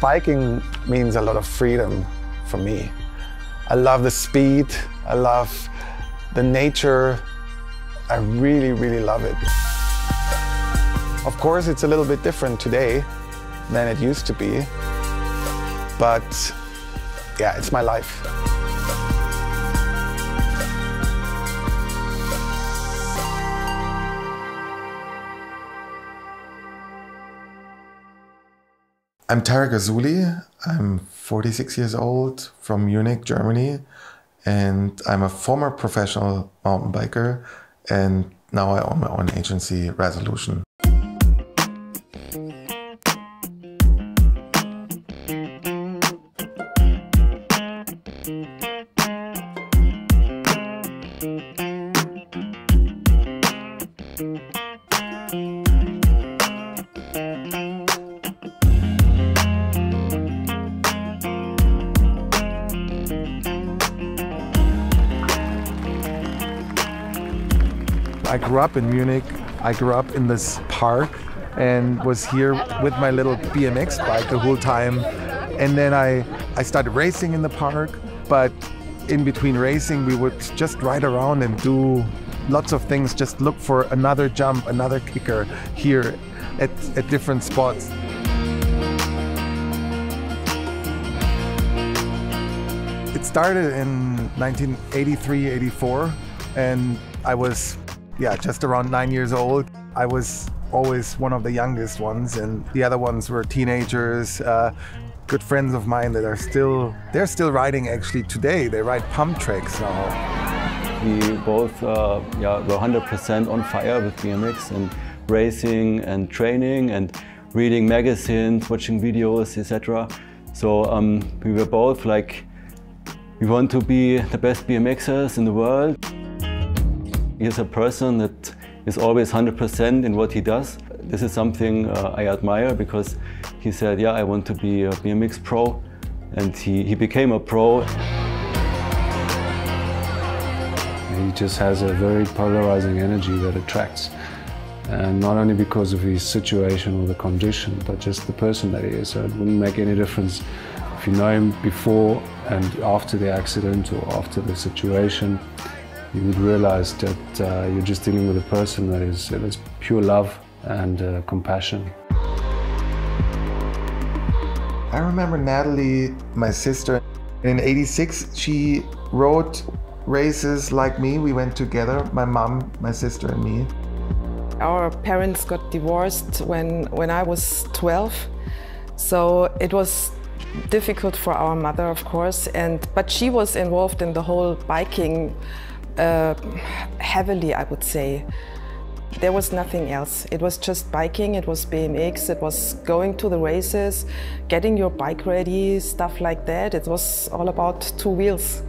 Biking means a lot of freedom for me. I love the speed, I love the nature. I really, really love it. Of course, it's a little bit different today than it used to be, but yeah, it's my life. I'm Tarek Rasouli. I'm 46 years old from Munich, Germany, and I'm a former professional mountain biker, and now I own my own agency, Rasoulution. I grew up in Munich. I grew up in this park and was here with my little BMX bike the whole time. And then I started racing in the park, but in between racing we would just ride around and do lots of things, just look for another jump, another kicker here at different spots. It started in 1983, 84, and I was just around 9 years old. I was always one of the youngest ones, and the other ones were teenagers, good friends of mine that they're still riding actually today. They ride pump tracks now. We both were 100% on fire with BMX and racing and training and reading magazines, watching videos, etc. So we were both like, we want to be the best BMXers in the world. He's a person that is always 100% in what he does. This is something I admire, because he said, yeah, I want to be a BMX pro, and he became a pro. He just has a very polarizing energy that attracts, and not only because of his situation or the condition, but just the person that he is. So it wouldn't make any difference if you know him before and after the accident or after the situation. You would realize that you're just dealing with a person that is pure love and compassion. I remember Natalie, my sister, in '86, she rode races like me. We went together, my mom, my sister and me. Our parents got divorced when I was 12, so it was difficult for our mother, of course, but she was involved in the whole biking heavily, I would say. There was nothing else. It was just biking, it was BMX, it was going to the races, getting your bike ready, stuff like that. It was all about two wheels.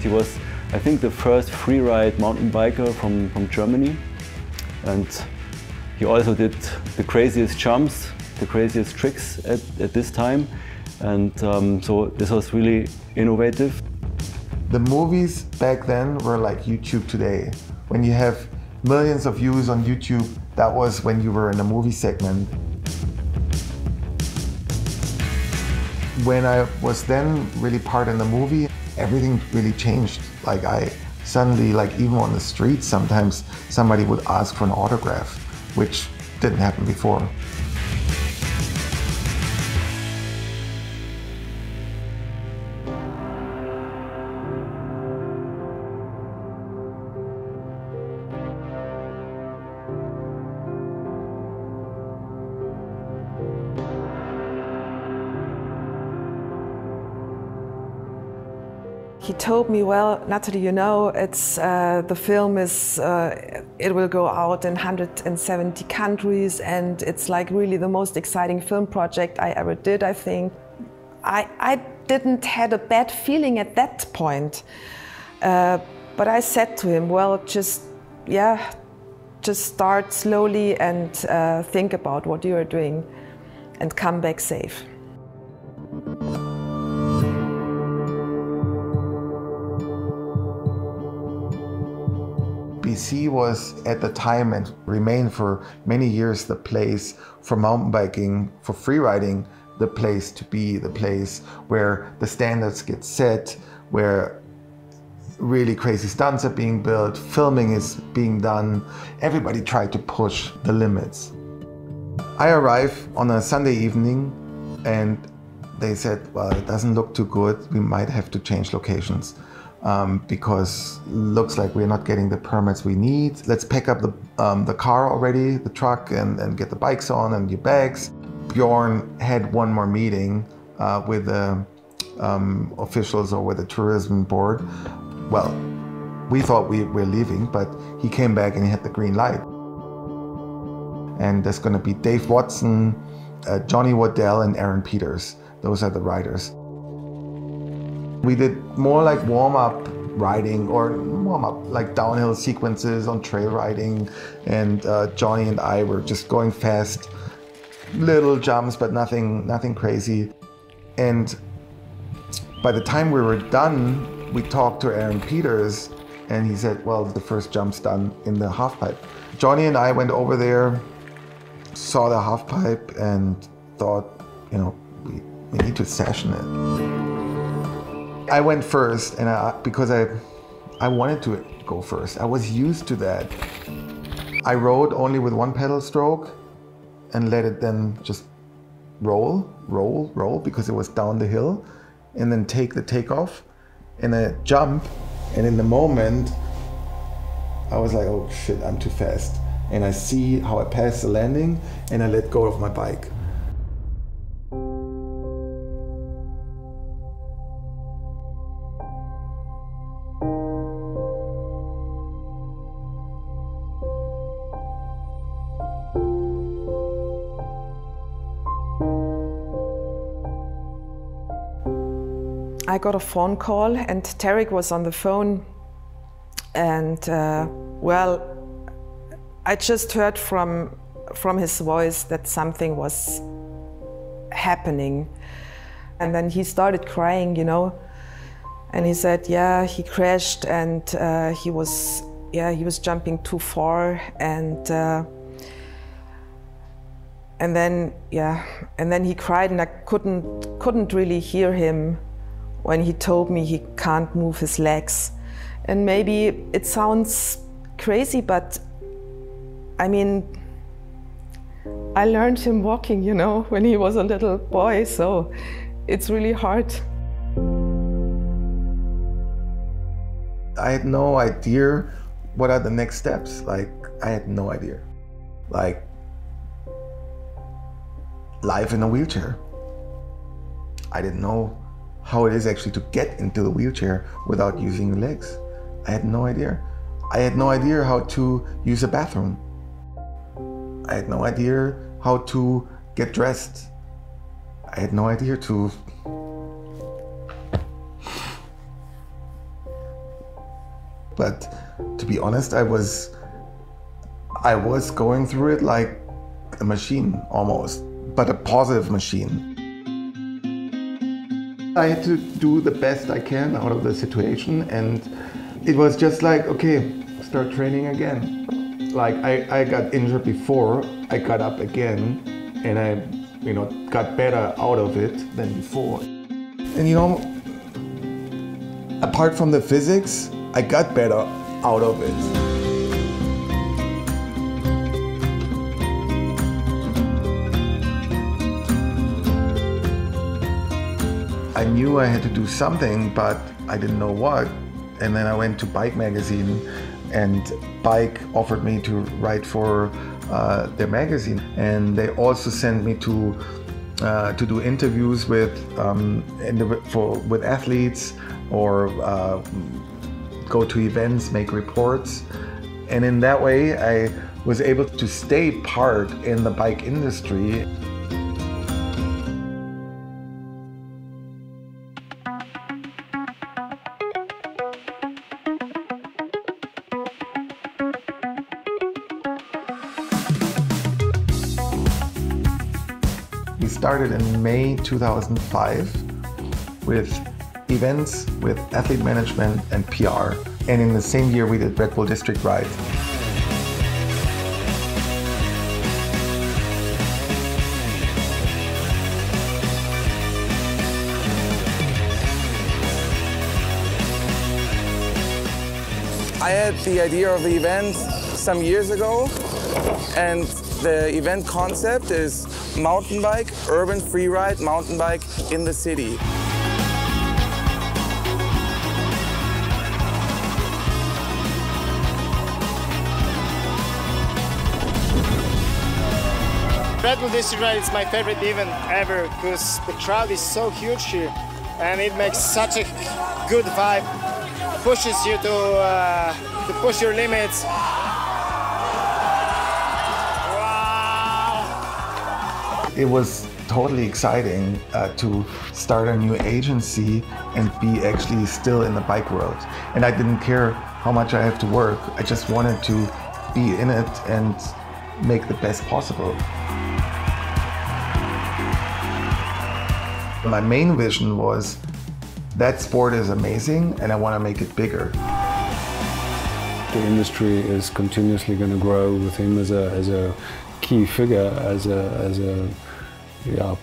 He was, I think, the first freeride mountain biker from Germany, and he also did the craziest jumps, the craziest tricks at this time, and so this was really innovative. The movies back then were like YouTube today. When you have millions of views on YouTube, that was when you were in a movie segment. When I was then really part in the movie, everything really changed. Like I suddenly, like even on the street, sometimes somebody would ask for an autograph, which didn't happen before. He told me, well, Nathalie, you know, it's the film is, it will go out in 170 countries, and it's like really the most exciting film project I ever did, I think. I didn't had a bad feeling at that point. But I said to him, well, just start slowly and think about what you are doing and come back safe. BC was at the time and remained for many years the place for mountain biking, for freeriding, the place to be, the place where the standards get set, where really crazy stunts are being built, filming is being done. Everybody tried to push the limits. I arrived on a Sunday evening and they said, well, it doesn't look too good. We might have to change locations because looks like we're not getting the permits we need. Let's pack up the car already, the truck, and get the bikes on and your bags. Bjorn had one more meeting with the officials or with the tourism board. Well, we thought we were leaving, but he came back and he had the green light. And there's going to be Dave Watson, Johnny Waddell, and Aaron Peters. Those are the riders. We did more like warm-up riding or warm-up like downhill sequences on trail riding. And Johnny and I were just going fast, little jumps, but nothing crazy. And by the time we were done, we talked to Aaron Peters and he said, well, the first jump's done in the halfpipe. Johnny and I went over there, saw the halfpipe and thought, you know, we need to session it. I went first and because I wanted to go first. I was used to that. I rode only with one pedal stroke and let it then just roll because it was down the hill, and then take the takeoff and a jump, and in the moment I was like, oh shit, I'm too fast. And I see how I pass the landing and I let go of my bike. I got a phone call and Tarek was on the phone and well, I just heard from his voice that something was happening. And then he started crying, you know, and he said, yeah, he crashed and he was jumping too far and then he cried and I couldn't really hear him when he told me he can't move his legs. And maybe it sounds crazy, but I mean, I learned him walking, you know, when he was a little boy, so it's really hard. I had no idea what are the next steps. Like, I had no idea. Like, life in a wheelchair. I didn't know how it is actually to get into the wheelchair without using your legs. I had no idea. I had no idea how to use a bathroom. I had no idea how to get dressed. I had no idea to... But to be honest, I was going through it like a machine almost, but a positive machine. I had to do the best I can out of the situation, and it was just like, okay, start training again. Like I got injured before, I got up again, and I, you know, got better out of it than before. And you know, apart from the physics, I got better out of it. I knew I had to do something, but I didn't know what. And then I went to Bike magazine, and Bike offered me to write for their magazine. And they also sent me to do interviews with athletes or go to events, make reports. And in that way, I was able to stay part in the bike industry. started in May 2005 with events, with athlete management and PR. And in the same year we did Red Bull District Ride. I had the idea of the event some years ago, and the event concept is mountain bike, urban freeride mountain bike in the city. Red Bull District Ride is my favorite event ever because the crowd is so huge here and it makes such a good vibe. Pushes you to push your limits. Wow! It was totally exciting to start a new agency and be actually still in the bike world. And I didn't care how much I have to work. I just wanted to be in it and make the best possible. My main vision was that sport is amazing and I want to make it bigger. The industry is continuously going to grow with him as a key figure, as a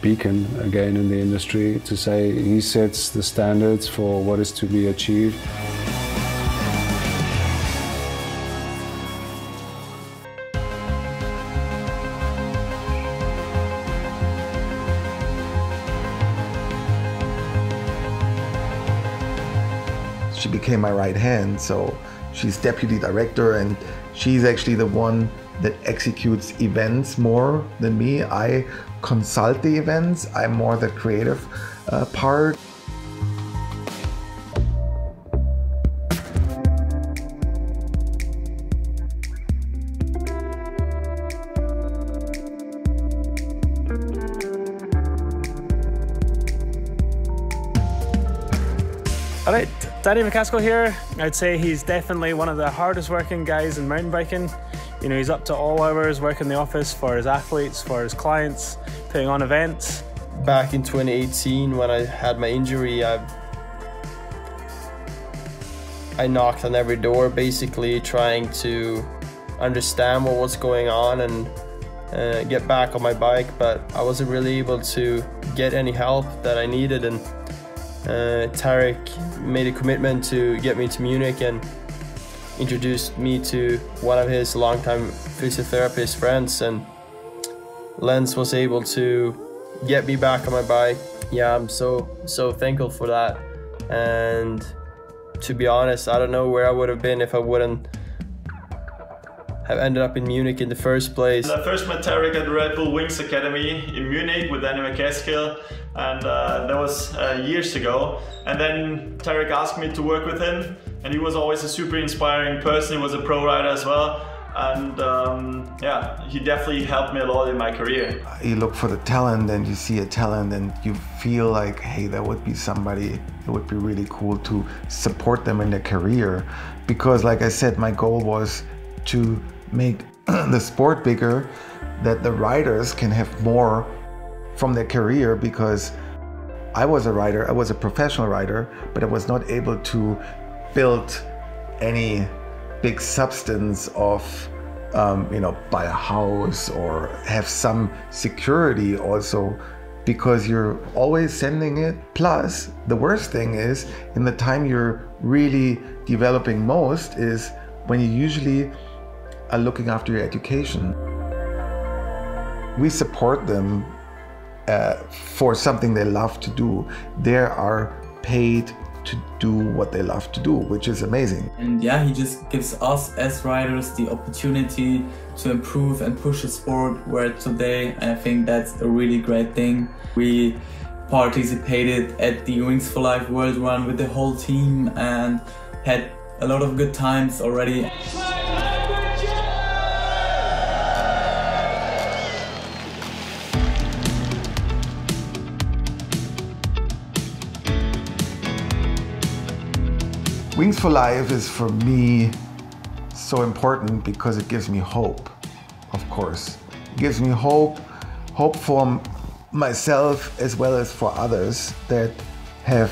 beacon again in the industry, to say he sets the standards for what is to be achieved. She became my right hand, so she's deputy director and she's actually the one that executes events more than me. I consult the events, I'm more the creative part. All right, MacAskill here. I'd say he's definitely one of the hardest working guys in mountain biking. You know, he's up to all hours working the office for his athletes, for his clients, putting on events. Back in 2018 when I had my injury, I knocked on every door basically trying to understand what was going on and get back on my bike, but I wasn't really able to get any help that I needed. And Tarek made a commitment to get me to Munich and introduced me to one of his longtime physiotherapist friends, and Lens was able to get me back on my bike. Yeah, I'm so thankful for that, and to be honest, I don't know where I would have been if I wouldn't have ended up in Munich in the first place. I first met Tarek at the Red Bull Wings Academy in Munich with MacAskill, and that was years ago. And then Tarek asked me to work with him, and he was always a super inspiring person. He was a pro rider as well, and yeah, he definitely helped me a lot in my career. You look for the talent and you see a talent and you feel like, hey, that would be somebody, it would be really cool to support them in their career. Because like I said, my goal was to make the sport bigger, that the riders can have more from their career, because I was a rider, I was a professional rider, but I was not able to build any big substance of, you know, buy a house or have some security also, because you're always sending it. Plus, the worst thing is, in the time you're really developing most is when you usually are looking after your education. We support them for something they love to do. They are paid to do what they love to do, which is amazing. And yeah, he just gives us as riders the opportunity to improve and push the sport where today, and I think that's a really great thing. We participated at the Wings for Life World Run with the whole team and had a lot of good times already. Wings for Life is for me so important because it gives me hope, of course. It gives me hope from myself as well as for others that have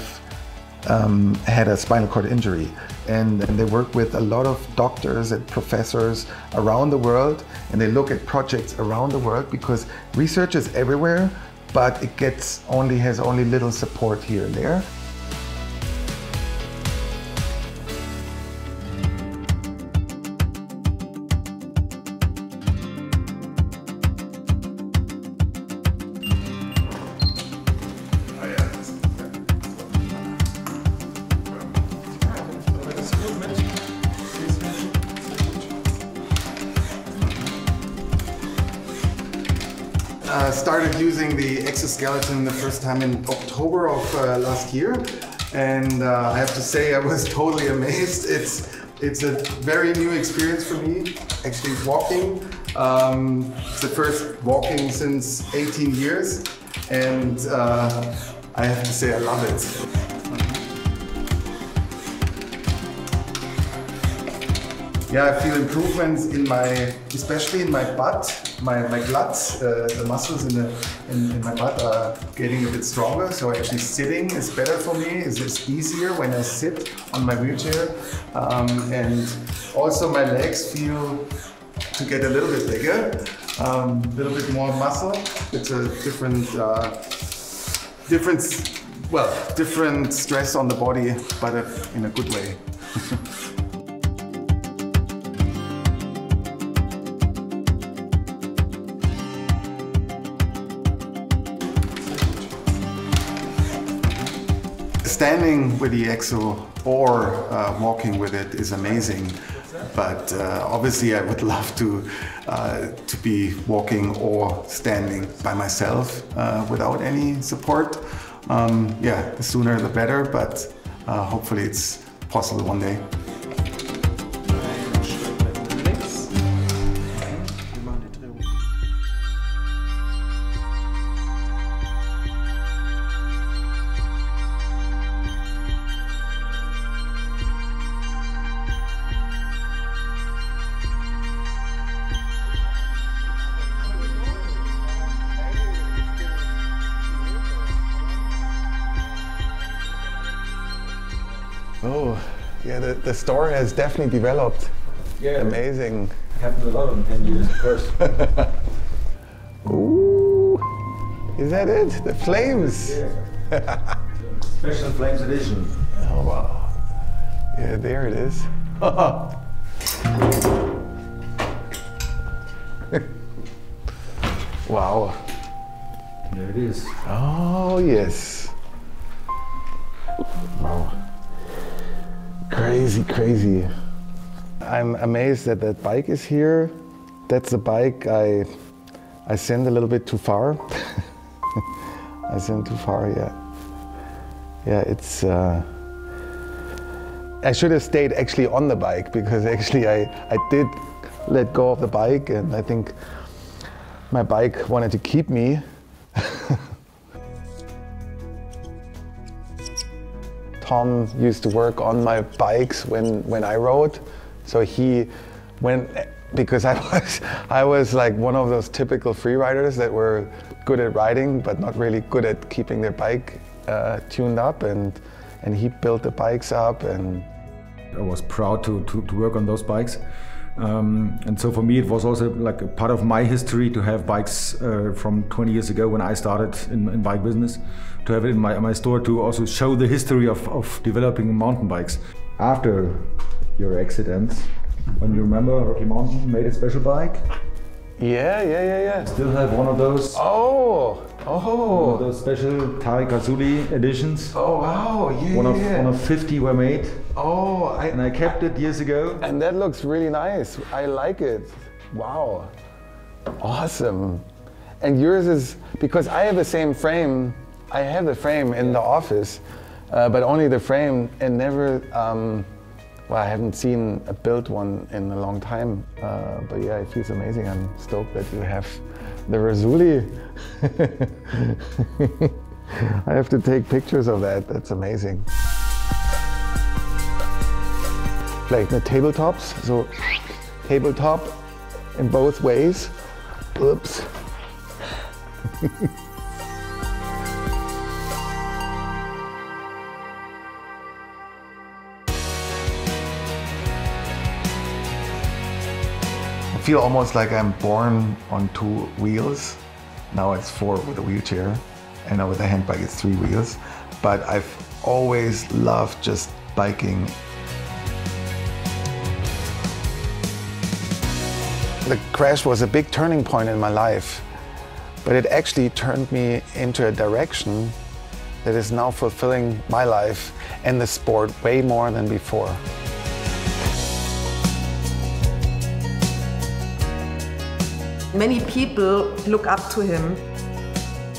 had a spinal cord injury. And they work with a lot of doctors and professors around the world, and they look at projects around the world because research is everywhere, but it has only little support here and there. Started using the exoskeleton the first time in October of last year, and I have to say I was totally amazed. It's a very new experience for me, actually walking. It's the first walking since 18 years, and I have to say I love it. Yeah, I feel improvements in especially in my butt, my glutes, the muscles in my butt are getting a bit stronger. So actually sitting is better for me. It's easier when I sit on my wheelchair, and also my legs feel to get a little bit bigger, a little bit more muscle. It's a different stress on the body, but in a good way. Standing with the EXO or walking with it is amazing, but obviously I would love to be walking or standing by myself without any support. Yeah, the sooner the better, but hopefully it's possible one day. Oh, yeah, the store has definitely developed. Yeah. Amazing. It happened a lot in 10 years, of course. Ooh, is that it? The flames? Yeah. Special Flames edition. Oh, wow. Yeah, there it is. Wow. There it is. Oh, yes. Wow. Crazy, crazy. I'm amazed that that bike is here. That's the bike I sent a little bit too far. I sent too far, yeah. Yeah, it's... I should have stayed actually on the bike, because actually I did let go of the bike, and I think my bike wanted to keep me. Tom used to work on my bikes when I rode, so because I was like one of those typical freeriders that were good at riding but not really good at keeping their bike tuned up, and he built the bikes up, and I was proud to work on those bikes. And so for me it was also like a part of my history to have bikes from 20 years ago when I started in bike business, to have it in my store, to also show the history of developing mountain bikes. After your accident, when you remember, Rocky Mountain made a special bike? Yeah. Still have one of those. Oh! One of those special Tarek Rasouli editions. Oh wow! Yeah. One of 50 were made. Oh, and I kept it years ago. And that looks really nice. I like it. Wow. Awesome. And yours is, because I have the same frame. I have the frame in the office, but only the frame, and never. Well, I haven't seen a built one in a long time, but yeah, it feels amazing. I'm stoked that you have the Rasouli. I have to take pictures of that. That's amazing. Like the tabletops, so tabletop in both ways. Oops. feel almost like I'm born on 2 wheels. Now it's 4 with a wheelchair, and now with a handbike it's 3 wheels. But I've always loved just biking. The crash was a big turning point in my life, but it actually turned me into a direction that is now fulfilling my life and the sport way more than before. Many people look up to him.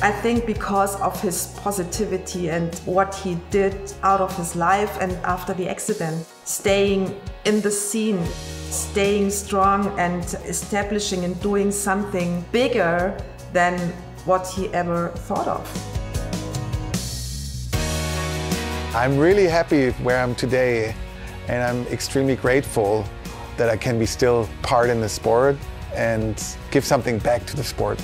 I think because of his positivity and what he did out of his life and after the accident, staying in the scene, staying strong and establishing and doing something bigger than what he ever thought of. I'm really happy where I'm today, and I'm extremely grateful that I can be still part in the sport and give something back to the sport.